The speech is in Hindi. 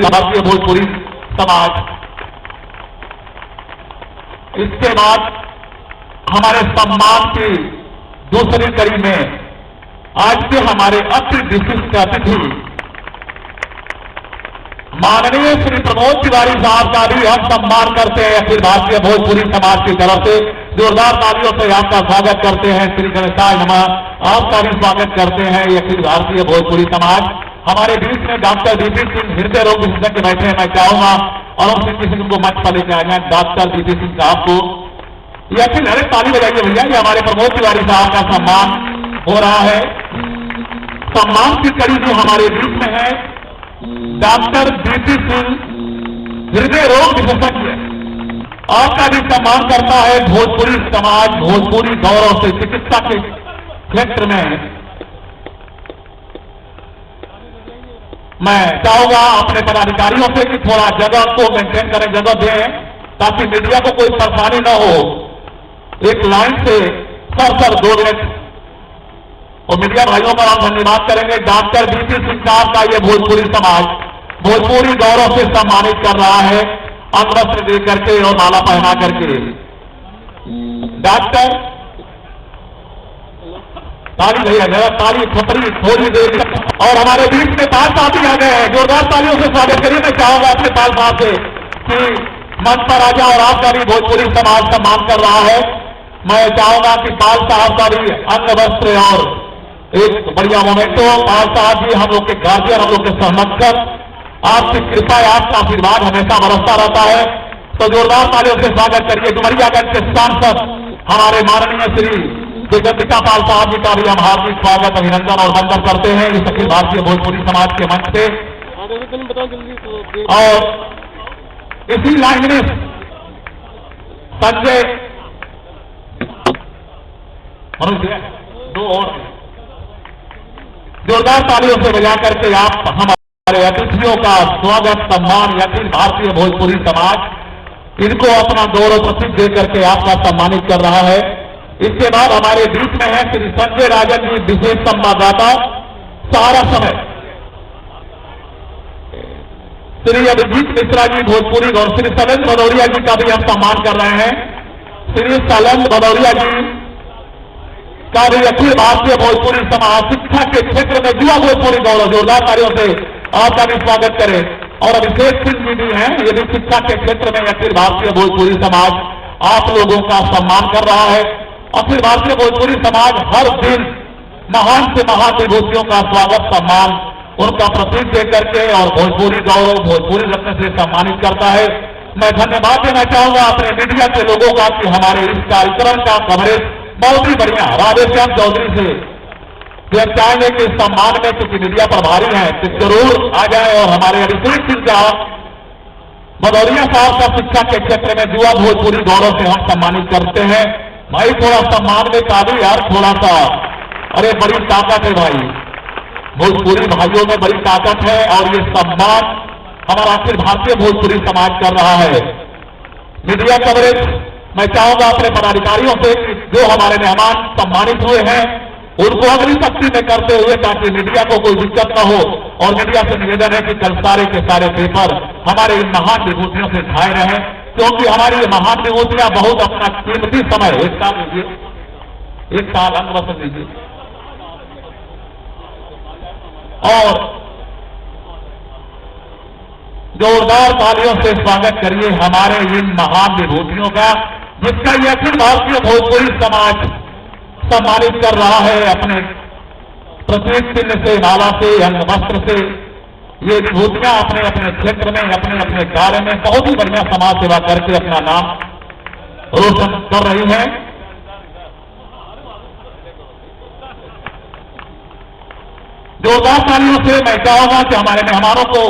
भारतीय भोजपुरी समाज। इसके बाद हमारे सम्मान की दूसरी कड़ी में आज के हमारे अति विशिष्ट अतिथि माननीय श्री प्रमोद तिवारी साहब का भी हम सम्मान करते हैं अखिल भारतीय भोजपुरी समाज की तरफ से। जोरदार तालियों से आपका स्वागत करते हैं। श्री गणेशाय नमः। आपका भी स्वागत करते हैं ये अखिल भारतीय भोजपुरी समाज। हमारे बीच में डॉक्टर डीपी सिंह हृदय रोग विशेषज्ञ बैठे हैं। मैं चाहूंगा और सिंह को मंच पर लेकर आए डॉक्टर डीपी सिंह साहब को। ये अखिल हरे ताली बजाइए भैया। ये हमारे प्रमोद तिवारी साहब का सम्मान हो रहा है। सम्मान की कड़ी जो हमारे बीच में है डॉक्टर डीपी सिंह हृदय रोग विशेषज्ञ, आपका भी सम्मान करता है भोजपुरी समाज भोजपुरी गौरव से चिकित्सा के क्षेत्र में। मैं चाहूंगा अपने पदाधिकारियों से कि थोड़ा जगह को मेंटेन करें, जगह दें ताकि मीडिया को कोई परेशानी न हो। एक लाइन से सर 2 मिनट और मीडिया भाइयों का हम धन्यवाद करेंगे। डॉक्टर डीपी सिंह साहब का ये भोजपुरी समाज भोजपुरी गौरव से सम्मानित कर रहा है, अंगवस्त्र दे करके और माला पहना करके। डॉक्टर ताली भैया जरा ताली खतरी थोड़ी देर। और हमारे बीच में पाल साहब भी आ गए हैं। जोरदार तालियों से स्वागत करिए। मैं चाहूंगा अपने पाल साहब से कि मंच पर आ जाओ और आपका भी भोजपुरी समाज सम्मान कर रहा है। मैं चाहूंगा कि पाल साहब का भी अंग वस्त्र और एक बढ़िया मोमेंटो। पाल साहब जी हम लोग के गार्जियन, हम लोग के सहमत, आपकी कृपा आपका आशीर्वाद हमेशा बरसता रहता है। तो जोरदार तालियों से स्वागत करिए। डुमरियागंज के सांसद हमारे माननीय श्री जगदीका पाल साहब जी का भी हम हार्दिक स्वागत अभिनंदन और वंदन करते हैं इस अखिल भारतीय भोजपुरी समाज के मंच से। और इसी लाइन में संजय दो और जोरदार तालियों से बजा करके आप हमारे अतिथियों का स्वागत सम्मान अखिल भारतीय भोजपुरी समाज इनको अपना गौरव प्रतीक दे करके आपका सम्मानित कर रहा है। इसके बाद हमारे बीच में है श्री संजय राजन जी, विशेष संवाददाता सारा समय, श्री अभिजीत मिश्रा जी भोजपुरी और श्री सलंद भदौरिया जी का भी हम सम्मान कर रहे हैं। श्री सलंद भदौरिया जी का भी अखिल भारतीय भोजपुरी समाज शिक्षा के क्षेत्र में युवा भोजपुरी गौरव। जोरदार तालियों से आपका भी स्वागत करें। और अभिषेक सिंह जी भी हैं, ये भी शिक्षा के क्षेत्र में अखिल भारतीय भोजपुरी समाज आप लोगों का सम्मान कर रहा है। अखिल भारतीय भोजपुरी समाज हर दिन महान से महान विभूतियों का स्वागत सम्मान उनका प्रतीक दे करके और भोजपुरी गौरव भोजपुरी रत्न से सम्मानित करता है। मैं धन्यवाद देना चाहूंगा अपने मीडिया के लोगों का कि हमारे इस कार्यक्रम का कवरेज बहुत ही बढ़िया राधेश्याम चौधरी से हम चाहेंगे कि इस सम्मान में क्योंकि मीडिया प्रभारी हैं तो जरूर आ जाए। और हमारे अभिषेक सिंह का भदौरिया साहब का शिक्षा के क्षेत्र में युवा भोजपुरी गौरव से हम सम्मानित करते हैं। भाई थोड़ा सम्मान में काबू यार, थोड़ा सा। अरे बड़ी ताकत है भाई, भोजपुरी भाइयों में बड़ी ताकत है और ये सम्मान हमारा अखिल भारतीय भोजपुरी समाज कर रहा है। मीडिया कवरेज मैं चाहूंगा अपने पदाधिकारियों से जो हमारे मेहमान सम्मानित हुए हैं उनको अगली शक्ति में करते हुए ताकि मीडिया को कोई दिक्कत न हो। और मीडिया से निवेदन है कि कल सारे के सारे पेपर हमारे इन महान विभूतियों से छाए रहे, क्योंकि हमारी ये महान विभूतियां बहुत अपना कीमती समय एक साल लीजिए, एक साल अंग लीजिए और जोरदार तालियों से स्वागत करिए हमारे इन महान विभूतियों का, जिसका ये अखिल भारतीय भोजपुरी समाज सम्मानित कर रहा है अपने प्रतीक चिन्ह से, माला से, अंग वस्त्र से। ये विभूतियां अपने अपने क्षेत्र में अपने अपने कार्य में बहुत ही बढ़िया समाज सेवा करके अपना नाम रोशन कर रही हैं। जोरदार तालियों से मैं चाहूंगा कि हमारे मेहमानों को